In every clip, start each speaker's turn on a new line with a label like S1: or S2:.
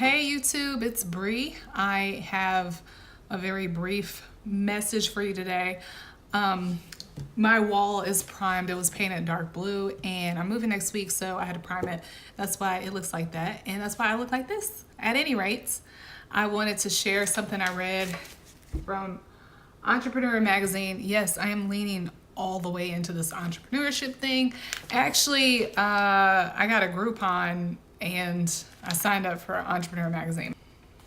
S1: Hey YouTube, it's Bree. I have a very brief message for you today. My wall is primed. It was painted dark blue and I'm moving next week, so I had to prime it. That's why it looks like that, and that's why I look like this. At any rate, I wanted to share something I read from Entrepreneur Magazine. Yes, I am leaning all the way into this entrepreneurship thing. Actually, I got a Groupon and I signed up for Entrepreneur Magazine.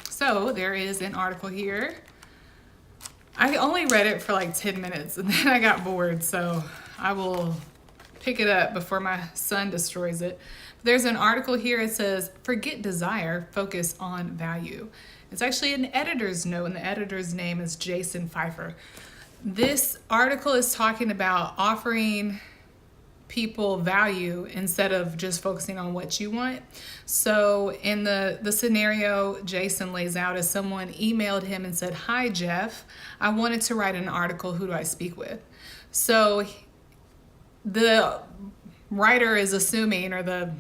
S1: So there is an article here. I only read it for like 10 minutes and then I got bored, so I will pick it up before my son destroys it. There's an article here. It says, forget desire, focus on value. It's actually an editor's note, and the editor's name is Jason Feifer. This article is talking about offering people value instead of just focusing on what you want. So in the scenario Jason lays out is someone emailed him and said, "Hi Jeff, I wanted to write an article. Who do I speak with?" So the writer is assuming, or the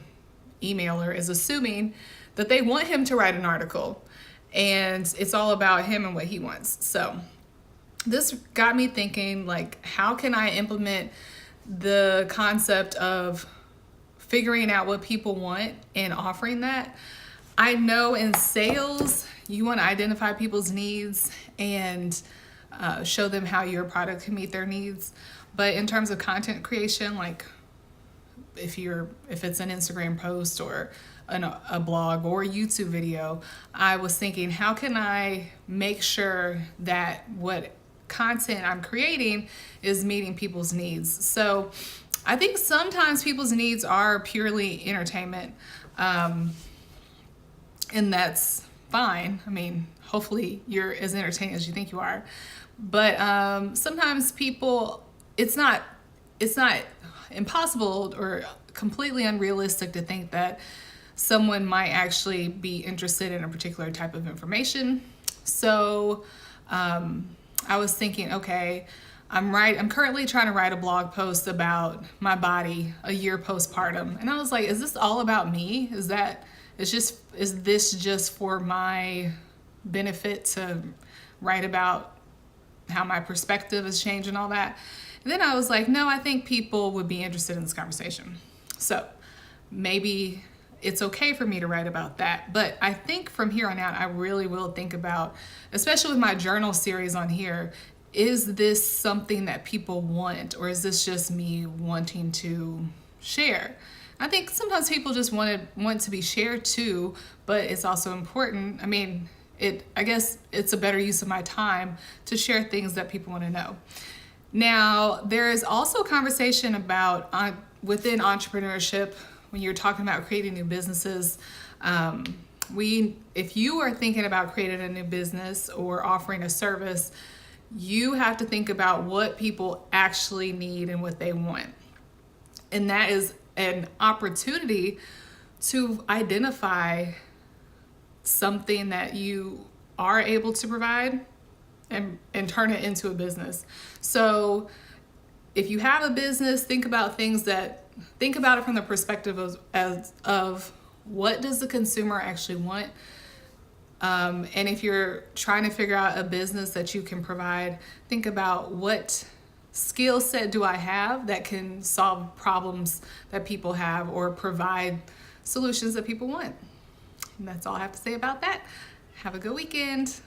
S1: emailer is assuming, that they want him to write an article and it's all about him and what he wants. So this got me thinking, like, how can I implement the concept of figuring out what people want and offering that? I know in sales, you want to identify people's needs and show them how your product can meet their needs. But in terms of content creation, like if it's an Instagram post or a blog or a YouTube video, I was thinking, how can I make sure that what content I'm creating is meeting people's needs? So I think sometimes people's needs are purely entertainment, and that's fine. I mean, hopefully you're as entertaining as you think you are, but sometimes people, it's not impossible or completely unrealistic to think that someone might actually be interested in a particular type of information. So I was thinking, okay, I'm currently trying to write a blog post about my body a year postpartum. And I was like, is this all about me? Is this just for my benefit to write about how my perspective has changed and all that? And then I was like, no, I think people would be interested in this conversation. So maybe it's okay for me to write about that. But I think from here on out, I really will think about, especially with my journal series on here, is this something that people want, or is this just me wanting to share? I think sometimes people just want to be shared too, but it's also important. I mean, I guess it's a better use of my time to share things that people want to know. Now, there is also a conversation about within entrepreneurship, when you're talking about creating new businesses, if you are thinking about creating a new business or offering a service, you have to think about what people actually need and what they want. And that is an opportunity to identify something that you are able to provide and turn it into a business. So if you have a business, think about it from the perspective of what does the consumer actually want? And if you're trying to figure out a business that you can provide, think about what skill set do I have that can solve problems that people have or provide solutions that people want. And that's all I have to say about that. Have a good weekend.